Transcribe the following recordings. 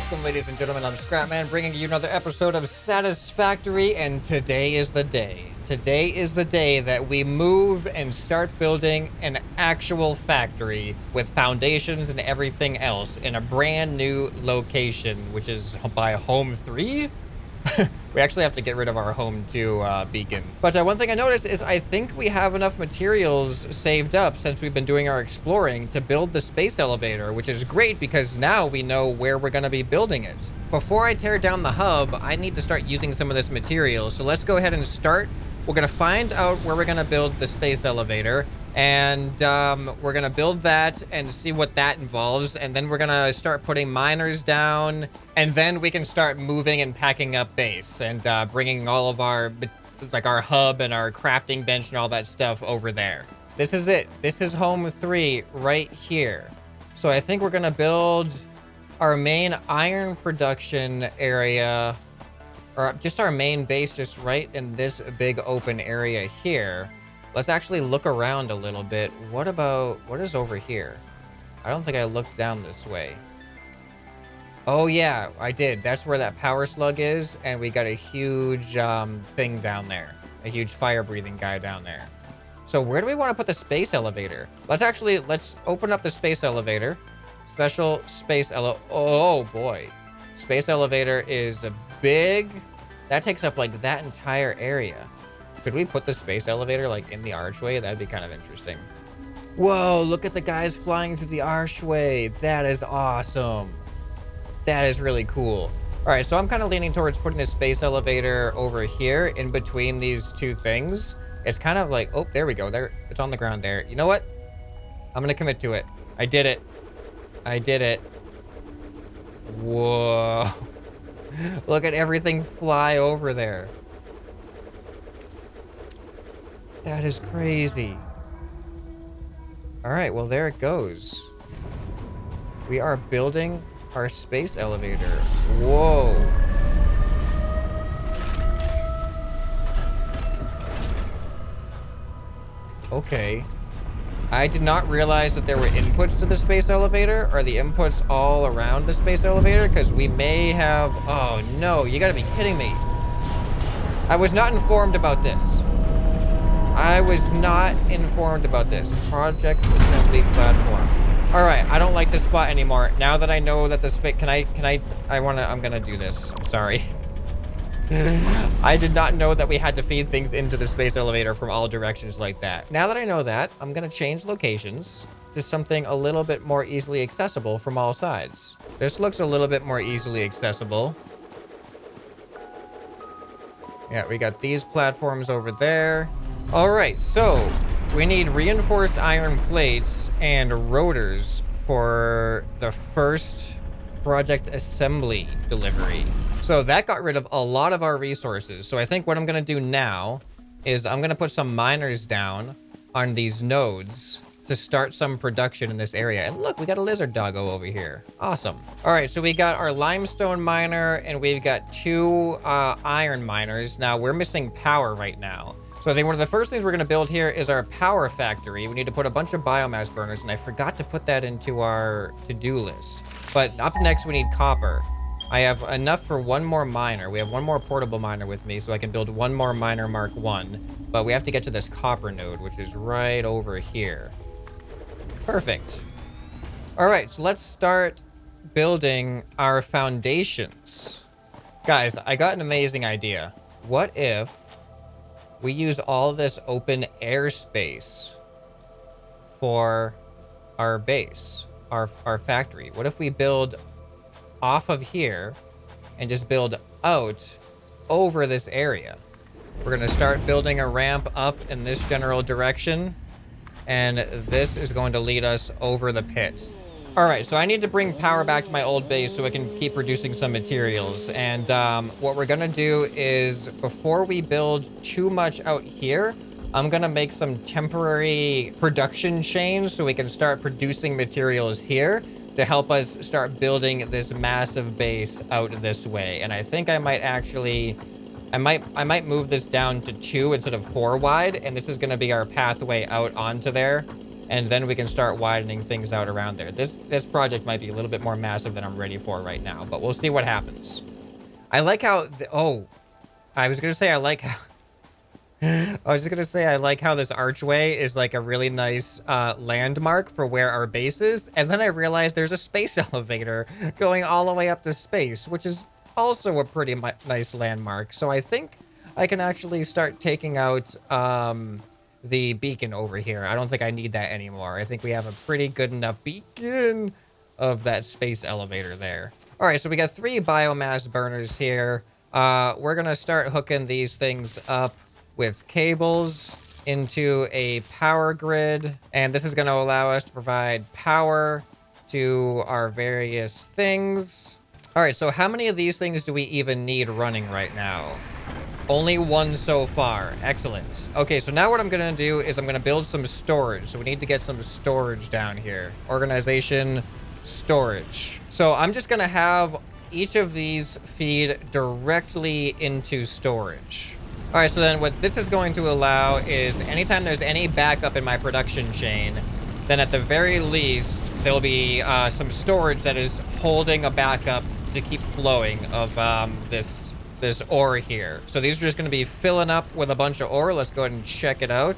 Welcome, ladies and gentlemen. I'm ScrapMan, bringing you another episode of Satisfactory, and today is the day. Today is the day that we move and start building an actual factory with foundations and everything else in a brand new location, which is by Home 3? We actually have to get rid of our Home 2 beacon. But one thing I noticed is I think we have enough materials saved up since we've been doing our exploring to build the space elevator, which is great because now we know where we're going to be building it. Before I tear down the hub, I need to start using some of this material. So let's go ahead and start. We're going to find out where we're going to build the space elevator. And we're going to build that and see what that involves. And then we're going to start putting miners down. And then we can start moving and packing up base and bringing all of our, like our hub and our crafting bench and all that stuff over there. This is it. This is Home 3 right here. So I think we're going to build our main iron production area, or just our main base just right in this big open area here. Let's actually look around a little bit. What is over here? I don't think I looked down this way. Oh yeah, I did. That's where that power slug is. And we got a huge thing down there. A huge fire-breathing guy down there. So where do we want to put the space elevator? Let's open up the space elevator. Special space oh boy. Space elevator is big. That takes up like that entire area. Could we put the space elevator like in the archway? That'd be kind of interesting. Whoa, look at the guys flying through the archway. That is awesome. That is really cool. All right, so I'm kind of leaning towards putting the space elevator over here in between these two things. It's kind of like, oh, there we go. There, it's on the ground there. You know what? I'm gonna commit to it. I did it. I did it. Whoa. Look at everything fly over there. That is crazy. All right, well, there it goes. We are building our space elevator. Whoa. Okay. I did not realize that there were inputs to the space elevator. Are the inputs all around the space elevator? Because we may have... Oh, no. You gotta be kidding me. I was not informed about this. I was not informed about this. Project assembly platform. All right, I don't like this spot anymore. Now that I know that the space, I'm gonna do this. Sorry. I did not know that we had to feed things into the space elevator from all directions like that. Now that I know that, I'm gonna change locations to something a little bit more easily accessible from all sides. This looks a little bit more easily accessible. Yeah, we got these platforms over there. All right, so we need reinforced iron plates and rotors for the first project assembly delivery. So that got rid of a lot of our resources. So I think what I'm going to do now is I'm going to put some miners down on these nodes to start some production in this area. And look, we got a lizard doggo over here. Awesome. All right, so we got our limestone miner and we've got two iron miners. Now we're missing power right now. So I think one of the first things we're going to build here is our power factory. We need to put a bunch of biomass burners, and I forgot to put that into our to-do list. But up next, we need copper. I have enough for one more miner. We have one more portable miner with me, so I can build one more miner Mark 1. But we have to get to this copper node, which is right over here. Perfect. All right, so let's start building our foundations. Guys, I got an amazing idea. What if we use all this open airspace for our base, our factory? What if we build off of here and just build out over this area? We're going to start building a ramp up in this general direction, and this is going to lead us over the pit. All right, so I need to bring power back to my old base so I can keep producing some materials. And what we're gonna do is, before we build too much out here, I'm gonna make some temporary production chains so we can start producing materials here to help us start building this massive base out this way. And I think I might actually, I might move this down to 2 instead of 4 wide, and this is gonna be our pathway out onto there. and then we can start widening things out around there. This project might be a little bit more massive than I'm ready for right now, but we'll see what happens. I like how... oh, I was going to say I like how... I was just going to say I like how this archway is like a really nice landmark for where our base is. And then I realized there's a space elevator going all the way up to space, which is also a pretty nice landmark. So I think I can actually start taking out the beacon over here. I don't think I need that anymore. I think we have a pretty good enough beacon of that space elevator there. All right, so we got 3 biomass burners here. We're going to start hooking these things up with cables into a power grid. And this is going to allow us to provide power to our various things. All right, so how many of these things do we even need running right now? Only 1 so far. Excellent. Okay, so now what I'm going to do is I'm going to build some storage. So we need to get some storage down here. Organization, storage. So I'm just going to have each of these feed directly into storage. All right, so then what this is going to allow is anytime there's any backup in my production chain, then at the very least, there'll be some storage that is holding a backup to keep flowing of this ore here. So these are just going to be filling up with a bunch of ore. Let's go ahead and check it out.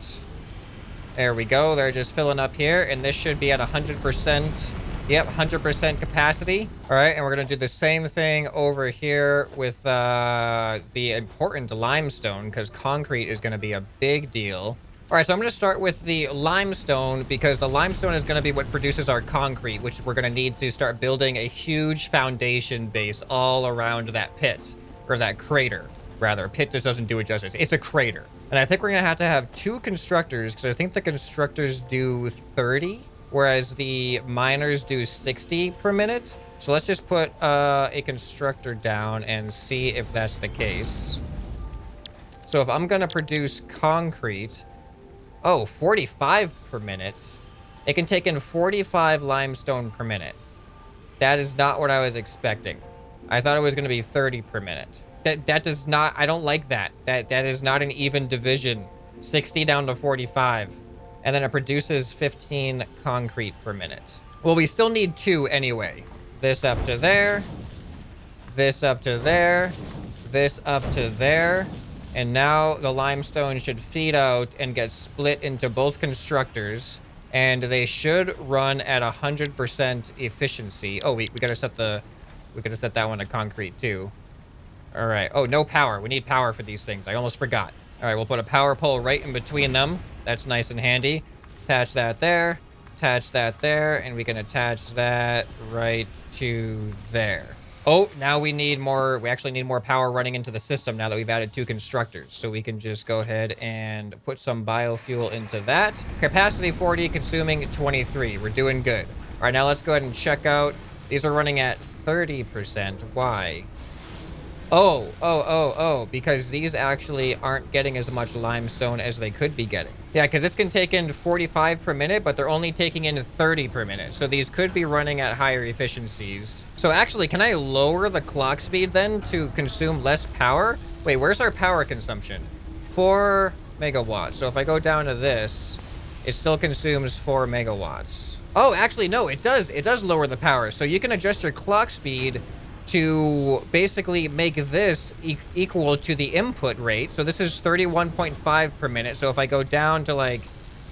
There we go. They're just filling up here, and this should be at 100%. Yep, 100% capacity. All right, and we're going to do the same thing over here with the important limestone, because concrete is going to be a big deal. All right, so I'm going to start with the limestone, because the limestone is going to be what produces our concrete, which we're going to need to start building a huge foundation base all around that pit, or that crater, rather. Pit just doesn't do it justice. It's a crater. And I think we're going to have 2 constructors, because I think the constructors do 30, whereas the miners do 60 per minute. So let's just put a constructor down and see if that's the case. So if I'm going to produce concrete, 45 per minute. It can take in 45 limestone per minute. That is not what I was expecting. I thought it was going to be 30 per minute. That does not, I don't like that. That is not an even division. 60 down to 45. And then it produces 15 concrete per minute. Well, we still need 2 anyway. This up to there. This up to there. This up to there. And now the limestone should feed out and get split into both constructors. And they should run at 100% efficiency. Oh, we gotta set that one to concrete too. All right. Oh, no power. We need power for these things. I almost forgot. All right, we'll put a power pole right in between them. That's nice and handy. Attach that there. Attach that there. And we can attach that right to there. Oh, now we need more. We actually need more power running into the system now that we've added 2 constructors. So we can just go ahead and put some biofuel into that. Capacity 40, consuming 23. We're doing good. All right, now let's go ahead and check out. These are running at 30%. Why? Oh, because these actually aren't getting as much limestone as they could be getting. Yeah, because this can take in 45 per minute, but they're only taking in 30 per minute. So these could be running at higher efficiencies. So actually, can I lower the clock speed then to consume less power? Wait, where's our power consumption? 4 megawatts. So if I go down to this, it still consumes 4 megawatts. Oh, actually, no, it does. It does lower the power. So you can adjust your clock speed to basically make this equal to the input rate. So this is 31.5 per minute. So if I go down to like,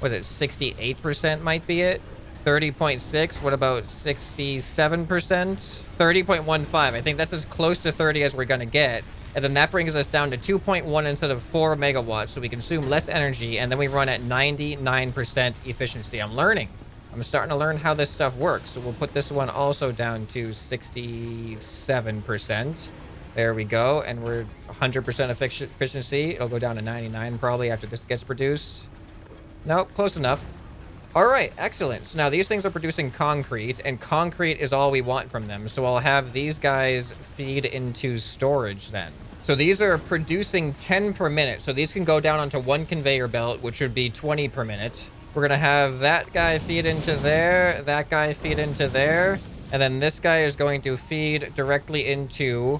what is it, 68% might be it? 30.6, what about 67%? 30.15, I think that's as close to 30 as we're gonna get. And then that brings us down to 2.1 instead of 4 megawatts. So we consume less energy, and then we run at 99% efficiency. I'm learning. I'm starting to learn how this stuff works. So we'll put this one also down to 67%. There we go. And we're 100% efficiency. It'll go down to 99 probably after this gets produced. Nope, close enough. All right, excellent. So now these things are producing concrete, and concrete is all we want from them. So I'll have these guys feed into storage then. So these are producing 10 per minute. So these can go down onto 1 conveyor belt, which would be 20 per minute. We're going to have that guy feed into there, that guy feed into there, and then this guy is going to feed directly into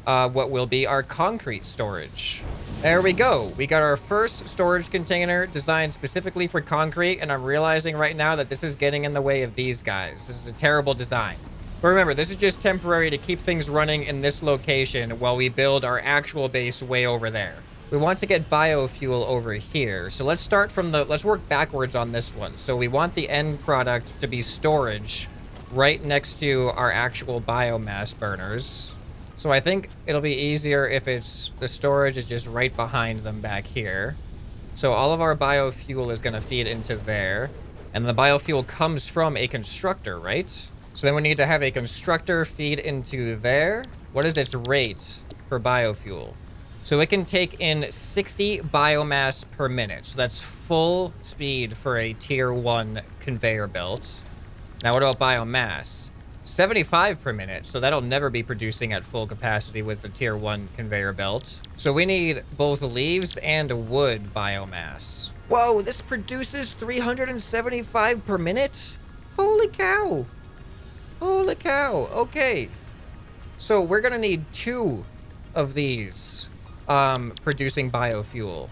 what will be our concrete storage. There we go. We got our first storage container designed specifically for concrete, and I'm realizing right now that this is getting in the way of these guys. This is a terrible design. But remember, this is just temporary to keep things running in this location while we build our actual base way over there. We want to get biofuel over here. So let's start from let's work backwards on this one. So we want the end product to be storage right next to our actual biomass burners. So I think it'll be easier if the storage is just right behind them back here. So all of our biofuel is going to feed into there. And the biofuel comes from a constructor, right? So then we need to have a constructor feed into there. What is its rate for biofuel? So it can take in 60 biomass per minute. So that's full speed for a tier 1 conveyor belt. Now what about biomass? 75 per minute, so that'll never be producing at full capacity with the tier 1 conveyor belt. So we need both leaves and wood biomass. Whoa, this produces 375 per minute? Holy cow. Holy cow. Okay. So we're gonna need 2 of these producing biofuel.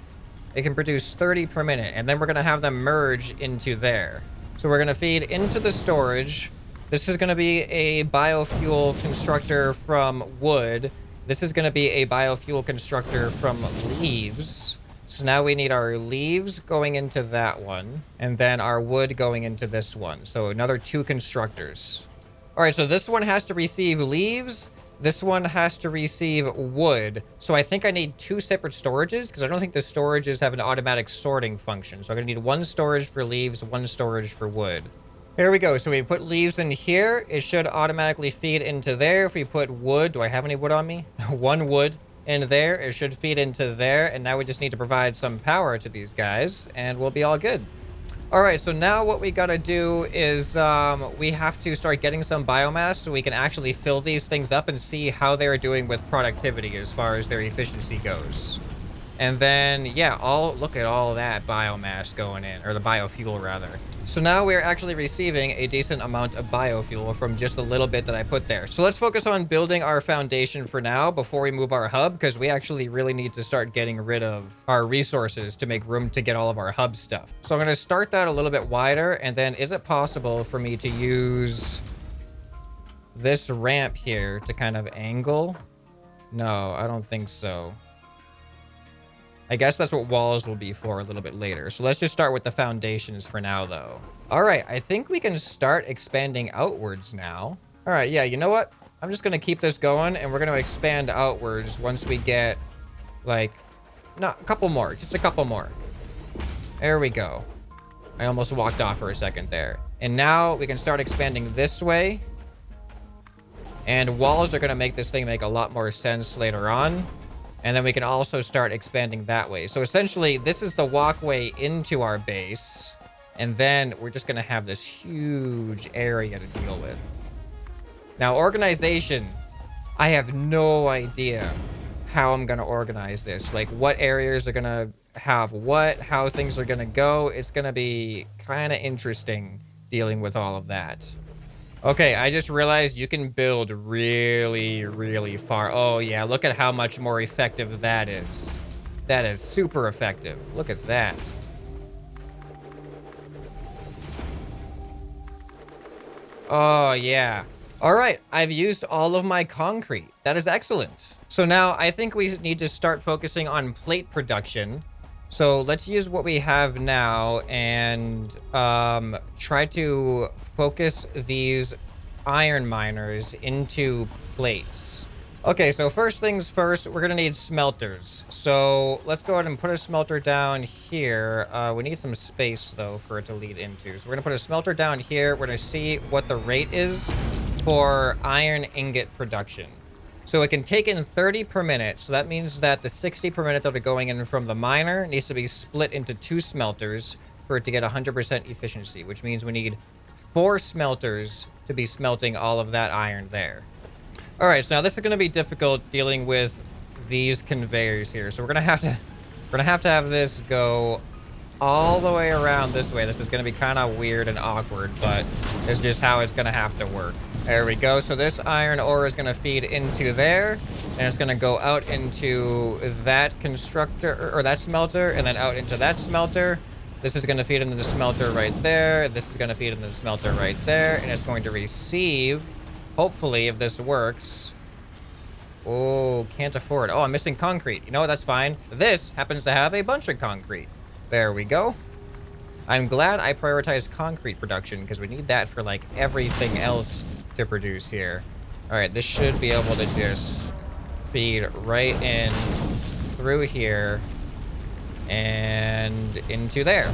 It can produce 30 per minute, and then we're gonna have them merge into there. So we're gonna feed into the storage. This is going to be a biofuel constructor from wood. This is going to be a biofuel constructor from leaves. So now we need our leaves going into that one, and then our wood going into this one. So another 2 constructors. All right, so this one has to receive leaves. This one has to receive wood. So I think I need 2 separate storages because I don't think the storages have an automatic sorting function. So I'm going to need 1 storage for leaves, 1 storage for wood. Here we go. So we put leaves in here. It should automatically feed into there. If we put wood, do I have any wood on me? 1 wood in there. It should feed into there. And now we just need to provide some power to these guys and we'll be all good. All right. So now what we got to do is we have to start getting some biomass so we can actually fill these things up and see how they're doing with productivity as far as their efficiency goes. And then, yeah, look at all that biomass going in, or the biofuel rather. So now we're actually receiving a decent amount of biofuel from just the little bit that I put there. So let's focus on building our foundation for now before we move our hub, because we actually really need to start getting rid of our resources to make room to get all of our hub stuff. So I'm going to start that a little bit wider, and then is it possible for me to use this ramp here to kind of angle? No, I don't think so. I guess that's what walls will be for a little bit later. So let's just start with the foundations for now, though. All right, I think we can start expanding outwards now. All right, yeah, you know what? I'm just going to keep this going, and we're going to expand outwards once we get, like, no, a couple more. Just a couple more. There we go. I almost walked off for a second there. And now we can start expanding this way. And walls are going to make this thing make a lot more sense later on. And then we can also start expanding that way. So essentially, this is the walkway into our base. And then we're just going to have this huge area to deal with. Now, organization. I have no idea how I'm going to organize this. Like, what areas are going to have what, how things are going to go. It's going to be kind of interesting dealing with all of that. Okay, I just realized you can build really, really far. Oh, yeah, look at how much more effective that is. That is super effective. Look at that. Oh, yeah. All right, I've used all of my concrete. That is excellent. So now I think we need to start focusing on plate production. So let's use what we have now and try to focus these iron miners into plates. Okay, so first things first, we're going to need smelters. So let's go ahead and put a smelter down here. We need some space, though, for it to lead into. So we're going to put a smelter down here. We're going to see what the rate is for iron ingot production. So it can take in 30 per minute. So that means that the 60 per minute that are going in from the miner needs to be split into 2 smelters for it to get 100% efficiency, which means we need 4 smelters to be smelting all of that iron there. All right, so now this is going to be difficult dealing with these conveyors here. So we're going to have this go all the way around this way. This is going to be kind of weird and awkward, but it's just how it's going to have to work. There we go. So this iron ore is going to feed into there. And it's gonna go out into that constructor, or that smelter, and then out into that smelter. This is gonna feed into the smelter right there. This is gonna feed into the smelter right there. And it's going to receive, hopefully, if this works. Oh, can't afford. Oh, I'm missing concrete. You know what? That's fine. This happens to have a bunch of concrete. There we go. I'm glad I prioritized concrete production because we need that for like everything else to produce here. All right, this should be able to just feed right in through here and into there.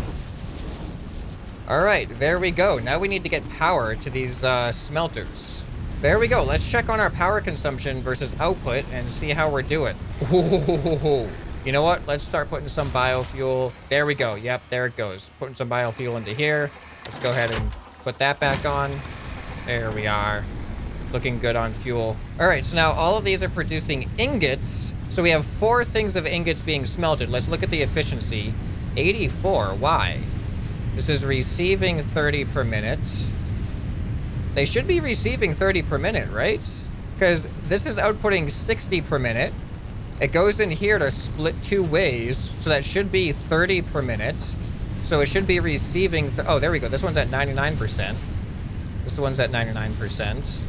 All right, there we go. Now we need to get power to these smelters. There we go. Let's check on our power consumption versus output and see how we're doing. Ooh. You know what? Let's start putting some biofuel. There we go. Yep, there it goes. Putting some biofuel into here. Let's go ahead and put that back on. There we are. Looking good on fuel. All right, so now all of these are producing ingots. So we have 4 things of ingots being smelted. Let's look at the efficiency. 84. Why? This is receiving 30 per minute. They should be receiving 30 per minute, right? Because this is outputting 60 per minute. It goes in here to split 2 ways, so that should be 30 per minute. So it should be receiving... oh, there we go. This one's at 99%. This one's at 99%.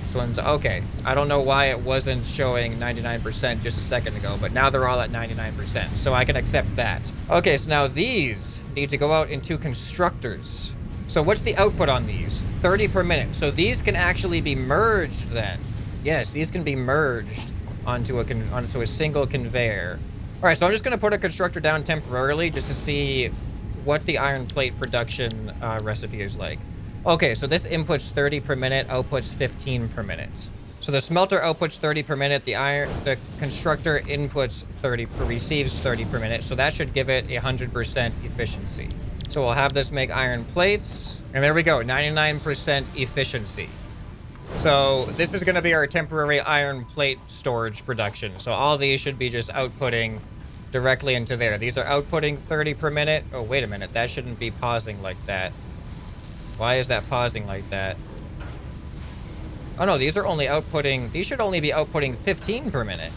This one's... okay. I don't know why it wasn't showing 99% just a second ago, but now they're all at 99%, so I can accept that. Okay, so now these need to go out into constructors. So what's the output on these? 30 per minute. So these can actually be merged then. Yes, these can be merged onto a single conveyor. All right, so I'm just going to put a constructor down temporarily just to see what the iron plate production recipe is like. Okay, so this inputs 30 per minute, outputs 15 per minute. So the smelter outputs 30 per minute, the constructor inputs 30, receives 30 per minute, so that should give it 100% efficiency. So we'll have this make iron plates, and there we go, 99% efficiency. So this is going to be our temporary iron plate storage production. So all these should be just outputting directly into there. These are outputting 30 per minute. Oh, wait a minute. That shouldn't be pausing like that. Why is that pausing like that? Oh, no, these are only outputting... these should only be outputting 15 per minute.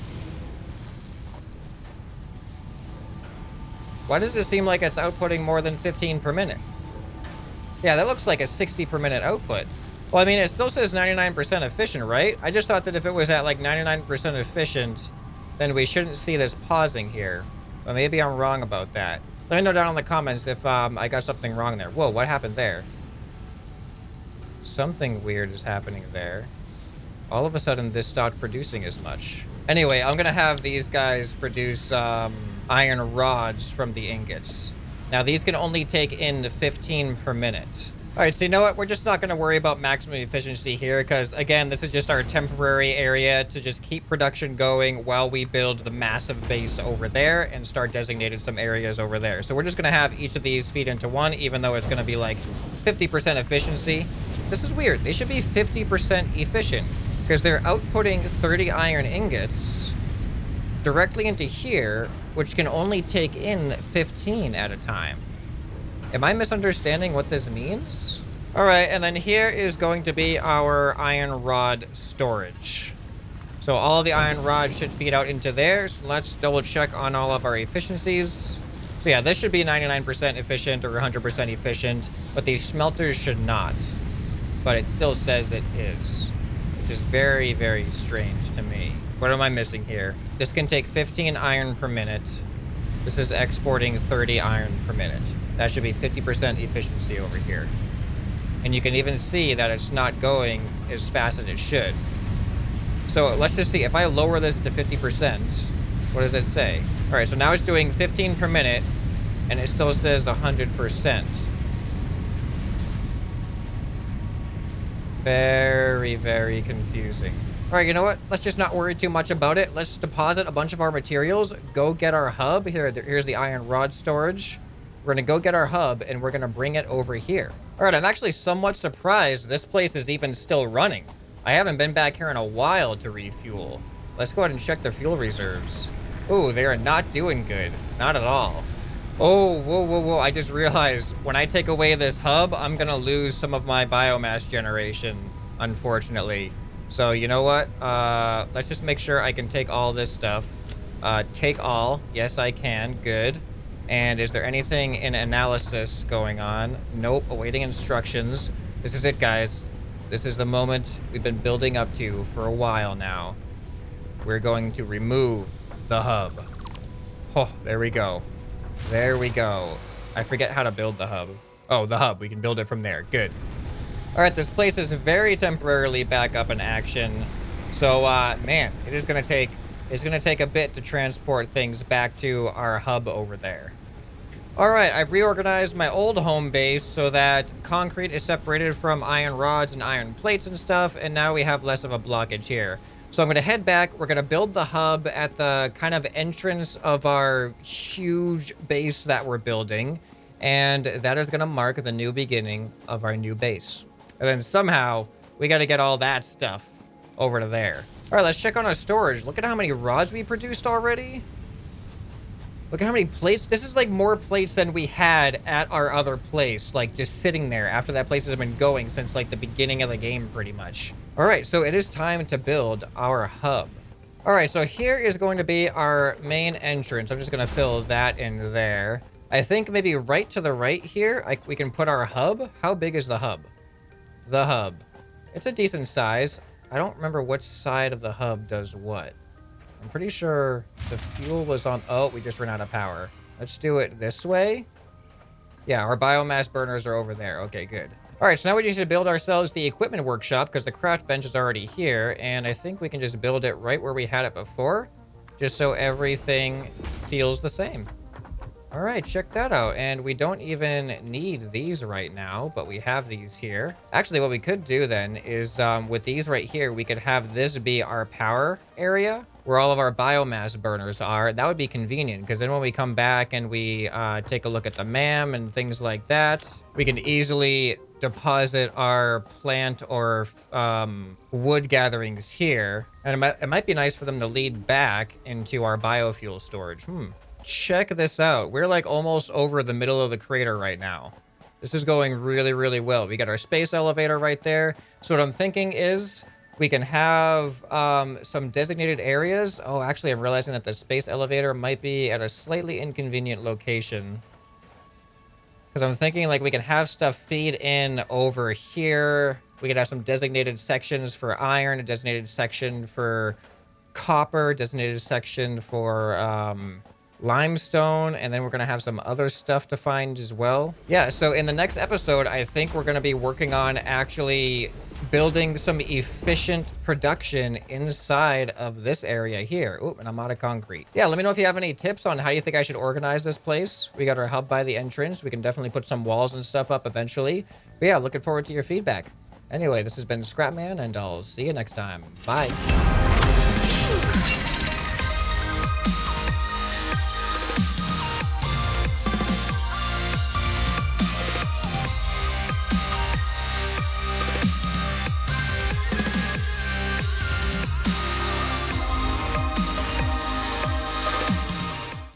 Why does it seem like it's outputting more than 15 per minute? Yeah, that looks like a 60 per minute output. Well, I mean, it still says 99% efficient, right? I just thought that if it was at like 99% efficient, then we shouldn't see this pausing here. But maybe I'm wrong about that. Let me know down in the comments if I got something wrong there. Whoa, what happened there? Something weird is happening there. All of a sudden, this stopped producing as much. Anyway, I'm going to have these guys produce iron rods from the ingots. Now, these can only take in 15 per minute. All right, so you know what? We're just not going to worry about maximum efficiency here because, again, this is just our temporary area to just keep production going while we build the massive base over there and start designating some areas over there. So we're just going to have each of these feed into one, even though it's going to be like 50% efficiency. This is weird. They should be 50% efficient because they're outputting 30 iron ingots directly into here, which can only take in 15 at a time. Am I misunderstanding what this means? All right, and then here is going to be our iron rod storage. So all of the iron rods should feed out into there. So let's double check on all of our efficiencies. So yeah, this should be 99% efficient or 100% efficient, but these smelters should not. But it still says it is, which is very, very strange to me. What am I missing here? This can take 15 iron per minute. This is exporting 30 iron per minute. That should be 50% efficiency over here. And you can even see that it's not going as fast as it should. So let's just see. If I lower this to 50%, what does it say? All right, so now it's doing 15 per minute, and it still says 100%. Very, very confusing. All right, you know what? Let's just not worry too much about it. Let's deposit a bunch of our materials, go get our hub. Here's the iron rod storage. We're going to go get our hub, and we're going to bring it over here. All right, I'm actually somewhat surprised this place is even still running. I haven't been back here in a while to refuel. Let's go ahead and check their fuel reserves. Oh, they are not doing good. Not at all. Oh, whoa, whoa, whoa. I just realized when I take away this hub, I'm going to lose some of my biomass generation, unfortunately. So you know what? Let's just make sure I can take all this stuff. Take all. Yes, I can. Good. And is there anything in analysis going on? Nope. Awaiting instructions. This is it, guys. This is the moment we've been building up to for a while now. We're going to remove the hub. Oh, there we go. There we go. I forget how to build the hub. Oh, the hub. We can build it from there. Good. All right, this place is very temporarily back up in action. So, man, it's going to take a bit to transport things back to our hub over there. All right, I've reorganized my old home base so that concrete is separated from iron rods and iron plates and stuff, and now we have less of a blockage here. So I'm going to head back. We're going to build the hub at the kind of entrance of our huge base that we're building, and that is going to mark the new beginning of our new base. And then somehow we got to get all that stuff over to there. All right, let's check on our storage. Look at how many rods we produced already. Look at how many plates. This is like more plates than we had at our other place, like just sitting there after that place has been going since like the beginning of the game pretty much. All right, so it is time to build our hub. All right, so here is going to be our main entrance. I'm just going to fill that in there. I think maybe right to the right here, we can put our hub. How big is the hub? The hub. It's a decent size. I don't remember which side of the hub does what. I'm pretty sure the fuel was on... Oh, we just ran out of power. Let's do it this way. Yeah, our biomass burners are over there. Okay, good. All right, so now we just need to build ourselves the equipment workshop because the craft bench is already here. And I think we can just build it right where we had it before, just so everything feels the same. All right, check that out. And we don't even need these right now, but we have these here. Actually, what we could do then is with these right here, we could have this be our power area where all of our biomass burners are. That would be convenient because then when we come back and we take a look at the MAM and things like that, we can easily deposit our plant or wood gatherings here. And it might be nice for them to lead back into our biofuel storage. Check this out. We're like almost over the middle of the crater right now. This is going really, really well. We got our space elevator right there. So what I'm thinking is we can have some designated areas. Oh, actually, I'm realizing that the space elevator might be at a slightly inconvenient location. Because I'm thinking like we can have stuff feed in over here. We could have some designated sections for iron, a designated section for copper, designated section for limestone, and then we're going to have some other stuff to find as well. Yeah, so in the next episode, I think we're going to be working on actually building some efficient production inside of this area here. Oh, and I'm out of concrete. Yeah, let me know if you have any tips on how you think I should organize this place. We got our hub by the entrance. We can definitely put some walls and stuff up eventually. But yeah, looking forward to your feedback. Anyway, this has been ScrapMan, and I'll see you next time. Bye.